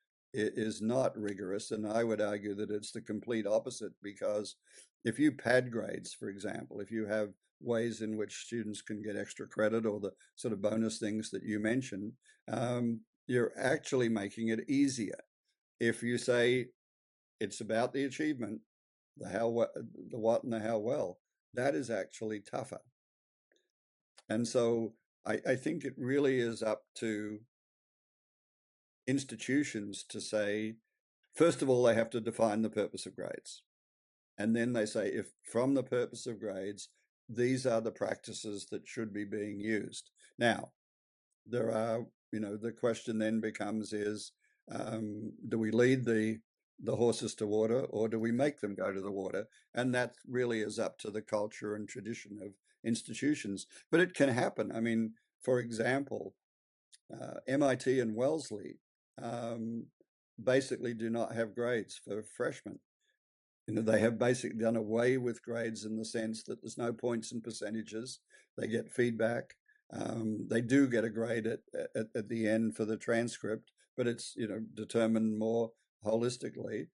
not rigorous. And I would argue that it's the complete opposite, because if you pad grades, for example, if you have ways in which students can get extra credit or the sort of bonus things that you mentioned, you're actually making it easier. If you say it's about the achievement, the how, the what, and the how well, that is actually tougher. And so I think it really is up to institutions to say, first of all, they have to define the purpose of grades. And then they say, if from the purpose of grades, these are the practices that should be being used. Now, there are, the question then becomes is, do we lead the horses to water, or do we make them go to the water? And that really is up to the culture and tradition of institutions. But it can happen. I mean, for example, MIT and Wellesley basically do not have grades for freshmen. They have basically done away with grades in the sense that there's no points and percentages. They get feedback. They do get a grade at the end for the transcript, but it's determined more holistically.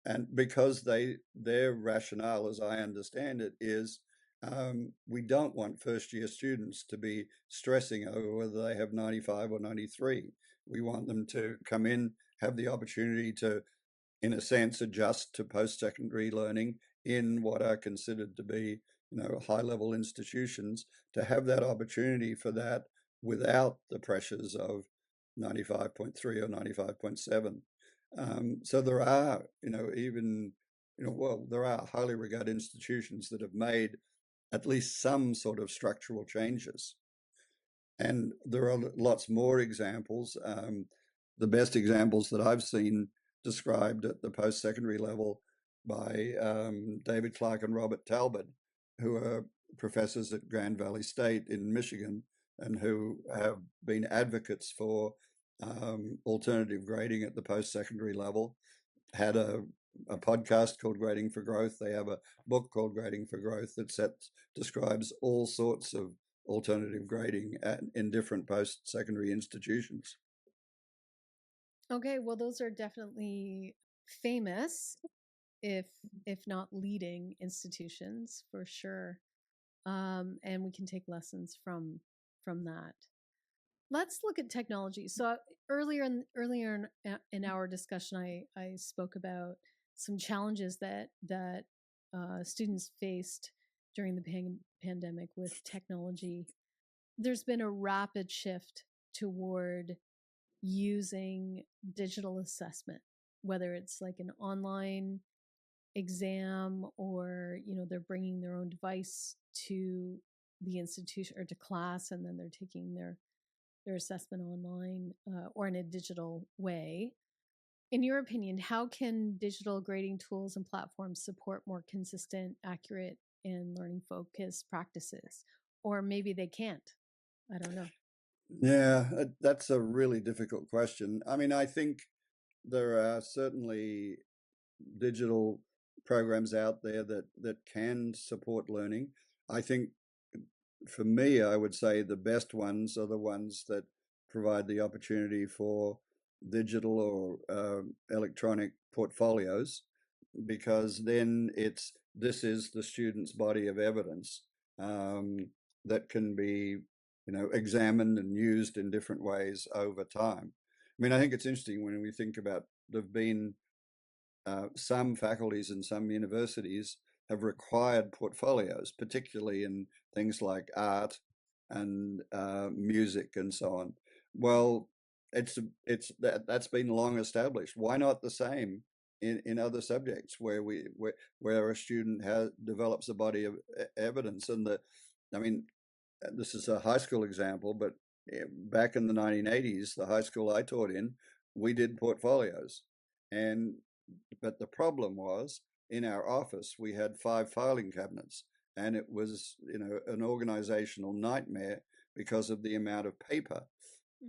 And because their rationale, as I understand it, is we don't want first year students to be stressing over whether they have 95 or 93. We want them to come in, have the opportunity to, in a sense, adjust to post-secondary learning in what are considered to be, high-level institutions, to have that opportunity for that without the pressures of 95.3 or 95.7. So there are, there are highly regarded institutions that have made at least some sort of structural changes. And there are lots more examples. The best examples that I've seen described at the post-secondary level by David Clark and Robert Talbot, who are professors at Grand Valley State in Michigan, and who have been advocates for alternative grading at the post-secondary level, had a podcast called Grading for Growth. They have a book called Grading for Growth that describes all sorts of alternative grading in different post-secondary institutions. Okay, well, those are definitely famous, if not leading institutions for sure, and we can take lessons from that. Let's look at technology. So earlier in our discussion, I spoke about some challenges that students faced during the pandemic with technology. There's been a rapid shift toward using digital assessment, whether it's like an online exam, or they're bringing their own device to the institution or to class, and then they're taking their assessment online, or in a digital way. In your opinion, how can digital grading tools and platforms support more consistent, accurate, and learning focused practices? or maybe they can't. I don't know. Yeah, that's a really difficult question. I mean, I think there are certainly digital programs out there that can support learning. I think for me, I would say the best ones are the ones that provide the opportunity for digital or electronic portfolios, because then this is the student's body of evidence that can be, examined and used in different ways over time. I mean, I think it's interesting when we think about there've been some faculties and some universities have required portfolios, particularly in things like art and music and so on. Well, that's been long established. Why not the same in other subjects where a student develops a body of evidence? I mean, this is a high school example, but back in the 1980s, the high school I taught in, we did portfolios, and but the problem was in our office we had 5 filing cabinets, and it was an organizational nightmare because of the amount of paper.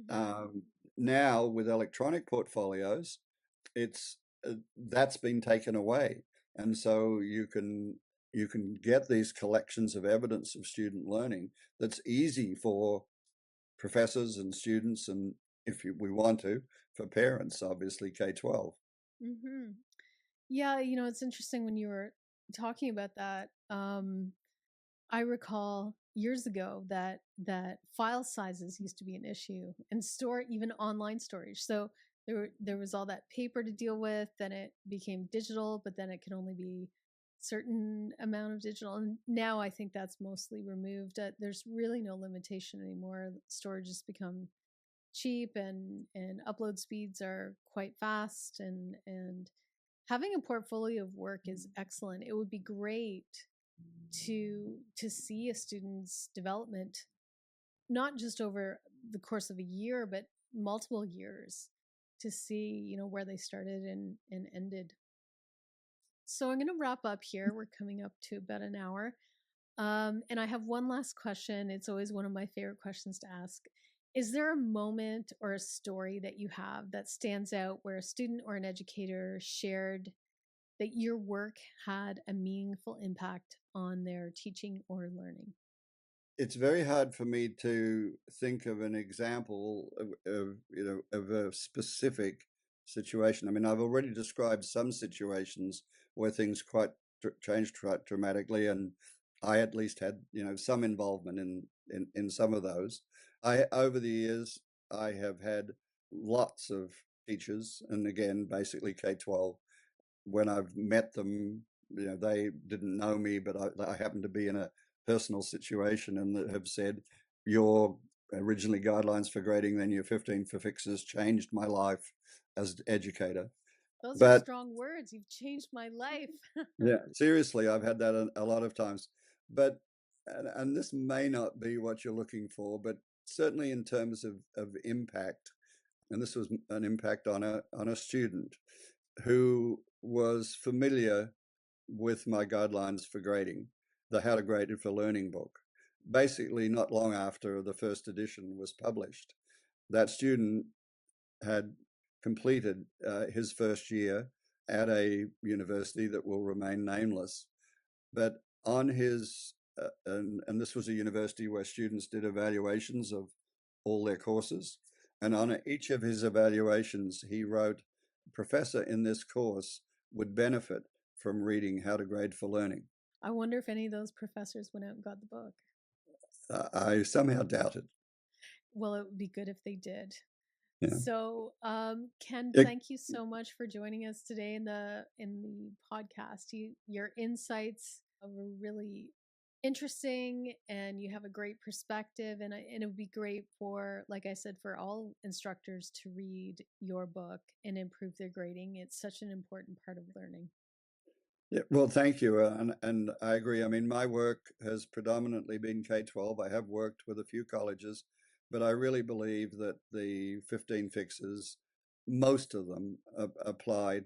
Um, Now with electronic portfolios, it's that's been taken away, and so you can get these collections of evidence of student learning that's easy for professors and students, and we want to, for parents, obviously K-12. Mm-hmm. Yeah, it's interesting when you were talking about that. I recall years ago that file sizes used to be an issue, and store even online storage. So there was all that paper to deal with. Then it became digital, but then it could only be certain amount of digital. And now I think that's mostly removed. There's really no limitation anymore. Storage has become cheap, and upload speeds are quite fast, and having a portfolio of work is excellent. It would be great to see a student's development, not just over the course of a year, but multiple years, to see where they started and ended. So I'm going to wrap up here. We're coming up to about an hour. And I have one last question. It's always one of my favorite questions to ask. Is there a moment or a story that you have that stands out where a student or an educator shared that your work had a meaningful impact on their teaching or learning? It's very hard for me to think of an example of a specific situation. I mean, I've already described some situations where things quite changed quite dramatically, and I at least had some involvement in some of those. I Over the years I have had lots of teachers, and again basically K-12. When I've met them, they didn't know me, but I happened to be in a personal situation, and that have said, your originally guidelines for grading, then your 15 for fixes changed my life as educator. Those are But strong words. You've changed my life. yeah, seriously, I've had that a lot of times. But and this may not be what you're looking for, but certainly in terms of impact, and this was an impact on a student who was familiar with my guidelines for grading, the How to Grade It for Learning book. Basically, not long after the first edition was published, that student had completed his first year at a university that will remain nameless. But on his, and this was a university where students did evaluations of all their courses. And on each of his evaluations, he wrote, "Professor in this course would benefit from reading How to Grade for Learning." I wonder if any of those professors went out and got the book. I somehow doubt it. Well, it would be good if they did. Yeah. So, Ken, It, thank you so much for joining us today in the podcast. Your insights were really interesting, and you have a great perspective. And it would be great for, like I said, for all instructors to read your book and improve their grading. It's such an important part of learning. Yeah, well, thank you, and I agree. I mean, my work has predominantly been K-12. I have worked with a few colleges, but I really believe that the 15 fixes, most of them applied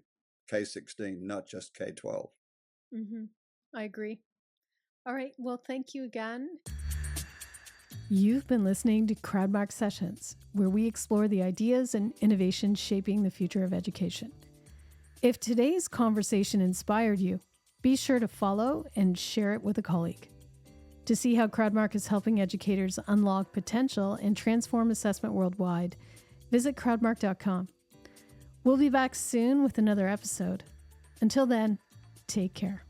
K-16, not just K-12. I agree. All right. Well, thank you again. You've been listening to Crowdmark Sessions, where we explore the ideas and innovations shaping the future of education. If today's conversation inspired you, be sure to follow and share it with a colleague. To see how Crowdmark is helping educators unlock potential and transform assessment worldwide, visit crowdmark.com. We'll be back soon with another episode. Until then, take care.